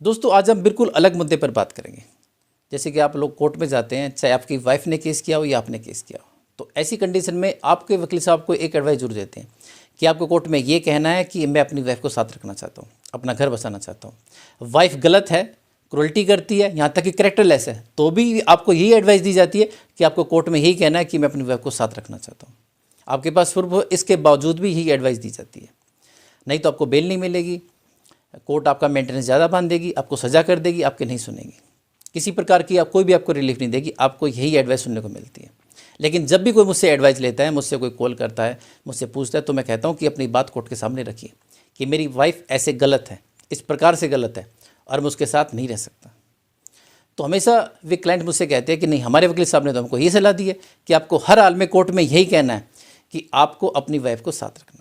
दोस्तों आज हम बिल्कुल अलग मुद्दे पर बात करेंगे। जैसे कि आप लोग कोर्ट में जाते हैं, चाहे आपकी वाइफ ने केस किया हो या आपने केस किया हो, तो ऐसी कंडीशन में आपके वकील साहब को एक एडवाइस जरूर देते हैं कि आपको कोर्ट में ये कहना है कि मैं अपनी वाइफ को साथ रखना चाहता हूँ, अपना घर बसाना चाहता हूँ। वाइफ गलत है, क्रूअल्टी करती है, यहाँ तक कि कैरेक्टरलेस है, तो भी आपको यही एडवाइस दी जाती है कि आपको कोर्ट में यही कहना है कि मैं अपनी वाइफ को साथ रखना चाहता हूँ। आपके पास प्रूफ हो, इसके बावजूद भी यही एडवाइस दी जाती है। नहीं तो आपको बेल नहीं मिलेगी, कोर्ट आपका मेंटेनेंस ज़्यादा बांध देगी, आपको सज़ा कर देगी, आपके नहीं सुनेगी, किसी प्रकार की कोई भी आपको रिलीफ नहीं देगी। आपको यही एडवाइस सुनने को मिलती है। लेकिन जब भी कोई मुझसे एडवाइस लेता है, मुझसे कोई कॉल करता है, मुझसे पूछता है, तो मैं कहता हूँ कि अपनी बात कोर्ट के सामने रखिए कि मेरी वाइफ ऐसे गलत है, इस प्रकार से गलत है और मैं उसके साथ नहीं रह सकता। तो हमेशा वे क्लाइंट मुझसे कहते हैं कि नहीं, हमारे वकील साहब ने तो हमको ये सलाह दी है कि आपको हर हाल में कोर्ट में यही कहना है कि आपको अपनी वाइफ को साथ रखना है।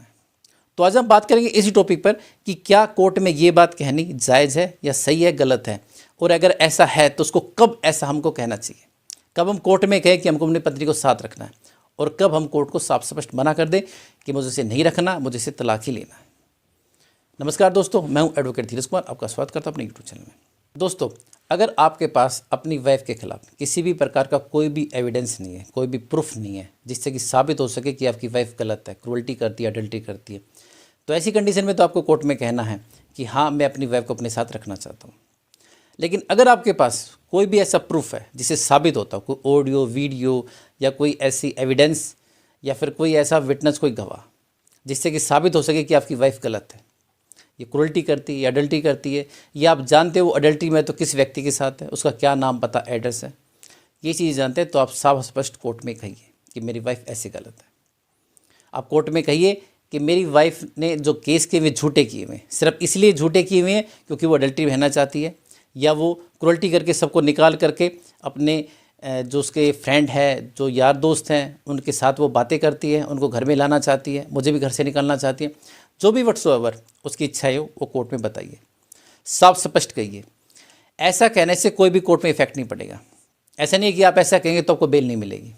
तो आज हम बात करेंगे इसी टॉपिक पर कि क्या कोर्ट में ये बात कहनी जायज़ है या सही है, गलत है, और अगर ऐसा है तो उसको कब ऐसा हमको कहना चाहिए। कब हम कोर्ट में कहें कि हमको अपनी पत्नी को साथ रखना है और कब हम कोर्ट को साफ स्पष्ट मना कर दें कि मुझे इसे नहीं रखना, मुझे इसे तलाक ही लेना है। नमस्कार दोस्तों, मैं हूं एडवोकेट धीरज कुमार, आपका स्वागत करता हूं अपने यूट्यूब चैनल में। दोस्तों, अगर आपके पास अपनी वाइफ के खिलाफ किसी भी प्रकार का कोई भी एविडेंस नहीं है, कोई भी प्रूफ नहीं है जिससे कि साबित हो सके कि आपकी वाइफ गलत है, क्रूअल्टी करती है, अडल्टी करती है, तो ऐसी कंडीशन में तो आपको कोर्ट में कहना है कि हाँ, मैं अपनी वाइफ को अपने साथ रखना चाहता हूँ। लेकिन अगर आपके पास कोई भी ऐसा प्रूफ है जिससे साबित होता हो, कोई ऑडियो, वीडियो या कोई ऐसी एविडेंस या फिर कोई ऐसा विटनेस, कोई गवाह, जिससे कि साबित हो सके कि आपकी वाइफ गलत है, ये क्रूअल्टी करती है, ये अडल्टी करती है, या आप जानते हो वो अडल्टी में तो किस व्यक्ति के साथ है, उसका क्या नाम, पता, एड्रेस है, ये चीज़ जानते हैं, तो आप साफ स्पष्ट कोर्ट में कहिए कि मेरी वाइफ ऐसे गलत है। आप कोर्ट में कहिए कि मेरी वाइफ ने जो केस किए हुए झूठे किए हुए हैं, सिर्फ इसलिए झूठे किए हुए हैं क्योंकि वो अडल्टी रहना चाहती है, या वो क्रूअल्टी करके सबको निकाल करके अपने जो उसके फ्रेंड है, जो यार दोस्त हैं, उनके साथ वो बातें करती है, उनको घर में लाना चाहती है, मुझे भी घर से निकालना चाहती है। जो भी व्हाट्सोएवर उसकी इच्छा हो वो कोर्ट में बताइए, साफ स्पष्ट कहिए। ऐसा कहने से कोई भी कोर्ट में इफेक्ट नहीं पड़ेगा। ऐसा नहीं है कि आप ऐसा कहेंगे तो आपको बेल नहीं मिलेगी,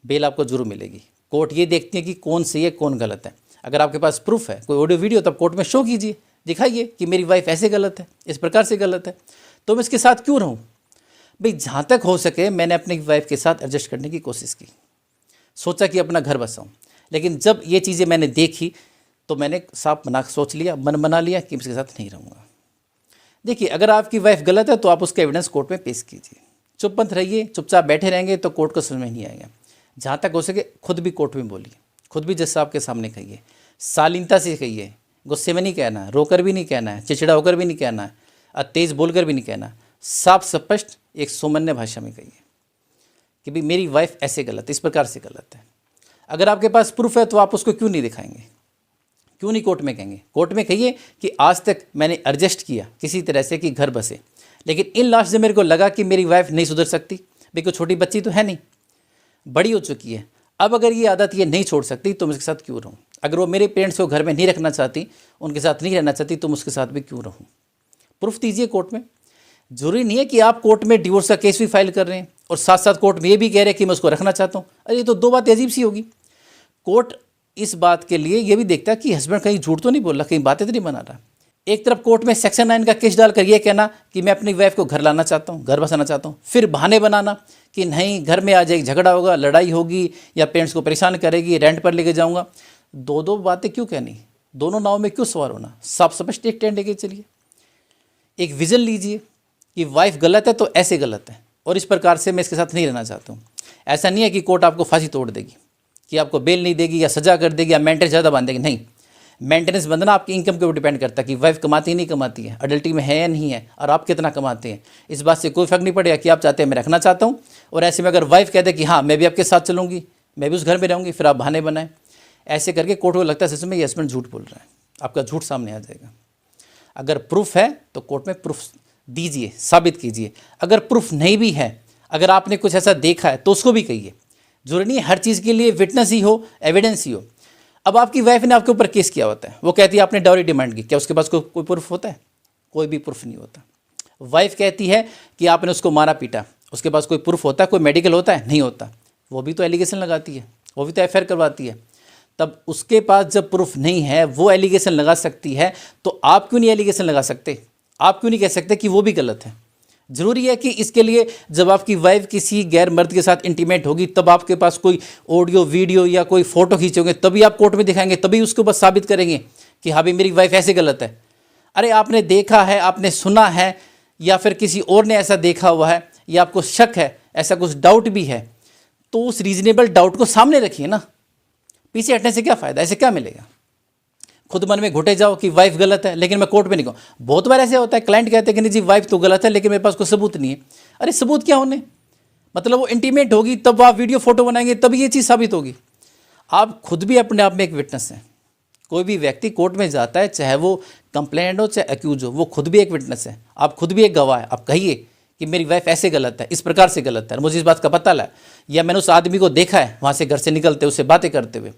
बेल आपको जरूर मिलेगी। कोर्ट ये देखती है कि कौन सही है, कौन गलत है। अगर आपके पास प्रूफ है, कोई ऑडियो वीडियो, तब कोर्ट में शो कीजिए, दिखाइए कि मेरी वाइफ ऐसे गलत है, इस प्रकार से गलत है, तो मैं इसके साथ क्यों रहूं। भाई, जहाँ तक हो सके मैंने अपनी वाइफ के साथ एडजस्ट करने की कोशिश की, सोचा कि अपना घर बसाऊं, लेकिन जब ये चीज़ें मैंने देखी तो मैंने साफ सोच लिया, मन बना लिया कि इसके साथ नहीं रहूँगा। देखिए, अगर आपकी वाइफ गलत है तो आप उसका एविडेंस कोर्ट में पेश कीजिए, चुप मत रहिए। चुपचाप बैठे रहेंगे तो कोर्ट को समझ में नहीं आएगा। जहाँ तक हो सके खुद भी कोर्ट में बोलिए, खुद भी जज साहब के सामने कहिए, शालीनता से कहिए, गुस्से में नहीं कहना है, रोकर भी नहीं कहना है, चिड़चिड़ा होकर भी नहीं कहना है, और तेज़ बोलकर भी नहीं कहना। साफ स्पष्ट एक सामान्य भाषा में कहिए कि भाई मेरी वाइफ ऐसे गलत है, इस प्रकार से गलत है। अगर आपके पास प्रूफ है तो आप उसको क्यों नहीं दिखाएंगे, क्यों नहीं कोर्ट में कहेंगे। कोर्ट में कहिए कि आज तक मैंने एडजस्ट किया किसी तरह से कि घर बसे, लेकिन इन लास्ट से मेरे को लगा कि मेरी वाइफ नहीं सुधर सकती। भाई, कोई छोटी बच्ची तो है नहीं, बड़ी हो चुकी है। अब अगर ये आदत ये नहीं छोड़ सकती तो मैं उसके साथ क्यों रहूँ। अगर वो मेरे पेरेंट्स को घर में नहीं रखना चाहती, उनके साथ नहीं रहना चाहती, तो मैं उसके साथ भी क्यों रहूँ। प्रूफ दीजिए कोर्ट में। जरूरी नहीं है कि आप कोर्ट में डिवोर्स का केस भी फाइल कर रहे हैं और साथ साथ कोर्ट में ये भी कह रहे हैं कि मैं उसको रखना चाहता हूँ। अरे, ये तो दो बातें अजीब सी होगी। कोर्ट इस बात के लिए ये भी देखता है कि हस्बैंड कहीं झूठ तो नहीं बोल रहा, कहीं बातें तो नहीं बना रहा। एक तरफ कोर्ट में सेक्शन 9 का केस डालकर ये कहना कि मैं अपनी वाइफ को घर लाना चाहता हूँ, घर बसाना चाहता हूँ, फिर बहाने बनाना कि नहीं, घर में आ जाएगी, झगड़ा होगा, लड़ाई होगी, या पेरेंट्स को परेशान करेगी, रेंट पर लेके जाऊँगा। दो दो बातें क्यों कहनी, दोनों नाव में क्यों सवार होना। साफ स्पष्ट एक टेंट लेके चलिए, एक विजन लीजिए कि वाइफ गलत है तो ऐसे गलत है और इस प्रकार से मैं इसके साथ नहीं रहना चाहता हूँ। ऐसा नहीं है कि कोर्ट आपको फांसी तोड़ देगी, कि आपको बेल नहीं देगी या सजा कर देगी या मेंटेनेंस ज़्यादा बांध देगी। नहीं, मेंटेनेंस बंधना आपकी इनकम के ऊपर डिपेंड करता है कि वाइफ कमाती नहीं कमाती है, अडल्टी में है या नहीं है, और आप कितना कमाते हैं। इस बात से कोई फर्क नहीं पड़ेगा कि आप चाहते हैं मैं रखना चाहता हूँ, और ऐसे में अगर वाइफ कहते कि हाँ मैं भी आपके साथ चलूँगी, मैं भी उस घर में रहूँगी, फिर आप बहाने बनाएं। ऐसे करके कोर्ट को लगता है सच में ये हस्बैंड झूठ बोल रहा है, आपका झूठ सामने आ जाएगा। अगर प्रूफ है तो कोर्ट में प्रूफ दीजिए, साबित कीजिए। अगर प्रूफ नहीं भी है, अगर आपने कुछ ऐसा देखा है तो उसको भी कहिए। जरूरी नहीं हर चीज़ के लिए विटनेस ही हो, एविडेंस ही हो। अब आपकी वाइफ ने आपके ऊपर केस किया होता है, वो कहती है आपने डाउरी डिमांड की, क्या उसके पास कोई प्रूफ होता है? कोई भी प्रूफ नहीं होता। वाइफ कहती है कि आपने उसको मारा पीटा, उसके पास कोई प्रूफ होता है, कोई मेडिकल होता है? नहीं होता। वो भी तो एलिगेशन लगाती है, वो भी तो एफआईआर करवाती है। तब उसके पास जब प्रूफ नहीं है, वो एलिगेशन लगा सकती है, तो आप क्यों नहीं एलिगेशन लगा सकते? आप क्यों नहीं कह सकते कि वो भी गलत है? ज़रूरी है कि इसके लिए जब आपकी वाइफ किसी गैर मर्द के साथ इंटीमेट होगी तब आपके पास कोई ऑडियो वीडियो या कोई फ़ोटो खींचोगे तभी आप कोर्ट में दिखाएंगे, तभी उसको बस साबित करेंगे कि हाँ भाई मेरी वाइफ ऐसे गलत है? अरे आपने देखा है, आपने सुना है, या फिर किसी और ने ऐसा देखा हुआ है, या आपको शक है, ऐसा कुछ डाउट भी है, तो उस रीजनेबल डाउट को सामने रखिए ना। पीछे हटने से क्या फ़ायदा, ऐसे क्या मिलेगा? खुद मन में घुटे जाओ कि वाइफ गलत है लेकिन मैं कोर्ट में नहीं कहूँ। बहुत बार ऐसे होता है, क्लाइंट कहते हैं कि नहीं जी वाइफ तो गलत है लेकिन मेरे पास कोई सबूत नहीं है। अरे सबूत क्या होने, मतलब वो इंटीमेट होगी तब आप वीडियो फोटो बनाएंगे तब ये चीज़ साबित होगी। आप खुद भी अपने आप में एक विटनेस हैं। कोई भी व्यक्ति कोर्ट में जाता है, चाहे वो कंप्लेंट हो चाहे अक्यूज हो, वो खुद भी एक विटनेस है। आप खुद भी एक गवाह है। आप कहिए कि मेरी वाइफ ऐसे गलत है, इस प्रकार से गलत है, मुझे इस बात का पता लगा, या मैंने उस आदमी को देखा है वहाँ से घर से निकलते उससे बातें करते हुए।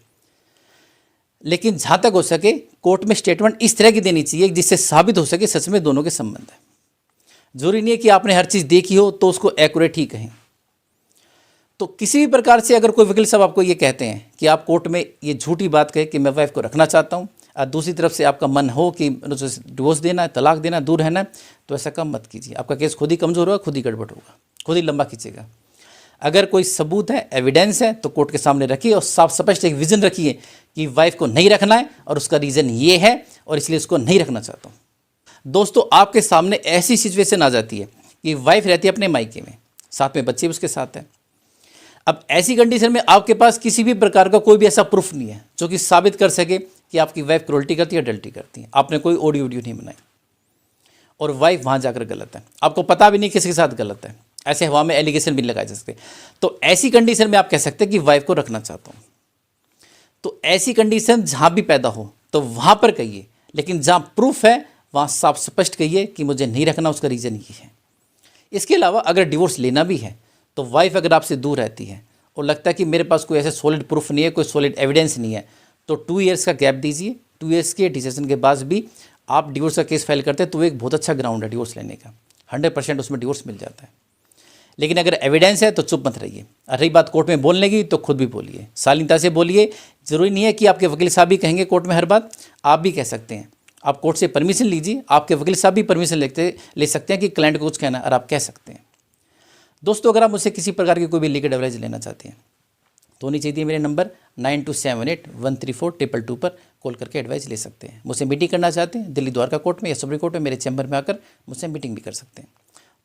लेकिन जहाँ तक हो सके कोर्ट में स्टेटमेंट इस तरह की देनी चाहिए जिससे साबित हो सके सच में दोनों के संबंध है। जरूरी नहीं है कि आपने हर चीज़ देखी हो तो उसको एक्यूरेट ही कहें। तो किसी भी प्रकार से अगर कोई वकील साहब आपको ये कहते हैं कि आप कोर्ट में ये झूठी बात कहे कि मैं वाइफ को रखना चाहता हूँ, और दूसरी तरफ से आपका मन हो कि डिवोर्स देना है, तलाक देना है, दूर रहना है, तो ऐसा काम मत कीजिए। आपका केस खुद ही कमज़ोर होगा, खुद ही गड़बड़ होगा, खुद ही लंबा खींचेगा। अगर कोई सबूत है, एविडेंस है, तो कोर्ट के सामने रखिए और साफ स्पष्ट एक विजन रखिए कि वाइफ को नहीं रखना है और उसका रीज़न ये है और इसलिए उसको नहीं रखना चाहता हूँ। दोस्तों, आपके सामने ऐसी सिचुएशन आ जाती है कि वाइफ रहती है अपने मायके में, साथ में बच्चे भी उसके साथ है। अब ऐसी कंडीशन में आपके पास किसी भी प्रकार का कोई भी ऐसा प्रूफ नहीं है जो कि साबित कर सके कि आपकी वाइफ क्रूरल्टी करती है, अडल्टी करती है। आपने कोई ऑडियो वीडियो नहीं बनाई और वाइफ वहाँ जाकर गलत है, आपको पता भी नहीं किसके साथ गलत है, ऐसे हवा में एलिगेशन भी लगाए जा सकते। तो ऐसी कंडीशन में आप कह सकते हैं कि वाइफ को रखना चाहता हूँ। तो ऐसी कंडीशन जहाँ भी पैदा हो तो वहाँ पर कहिए, लेकिन जहाँ प्रूफ है वहाँ साफ स्पष्ट कहिए कि मुझे नहीं रखना, उसका रीज़न ये है। इसके अलावा अगर डिवोर्स लेना भी है तो वाइफ अगर आपसे दूर रहती है और लगता है कि मेरे पास कोई ऐसे सॉलिड प्रूफ नहीं है, कोई सॉलिड एविडेंस नहीं है, तो 2 ईयर्स का गैप दीजिए। 2 ईयर्स के डिसीजन के बाद भी आप डिवोर्स का केस फाइल करते हैं तो एक बहुत अच्छा ग्राउंड है डिवोर्स लेने का, 100% उसमें डिवोर्स मिल जाता है। लेकिन अगर एविडेंस है तो चुप मत रहिए। रही बात कोर्ट में बोलने की तो खुद भी बोलिए, शालीनता से बोलिए। ज़रूरी नहीं है कि आपके वकील साहब भी कहेंगे कोर्ट में हर बात, आप भी कह सकते हैं। आप कोर्ट से परमिशन लीजिए, आपके वकील साहब भी परमिशन ले सकते हैं कि क्लाइंट को कुछ कहना है और आप कह सकते हैं। दोस्तों, अगर आप मुझसे किसी प्रकार की कोई भी लीगल एडवाइस लेना चाहते हैं तो नीचे दिए मेरे नंबर 9278134222 पर कॉल करके एडवाइस ले सकते हैं। मुझसे मीटिंग करना चाहते हैं दिल्ली द्वारका कोर्ट में या सुप्रीम कोर्ट में, मेरे चैम्बर में आकर मुझसे मीटिंग भी कर सकते हैं।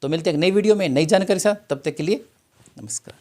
तो मिलते हैं एक नई वीडियो में नई जानकारी के साथ, तब तक के लिए नमस्कार।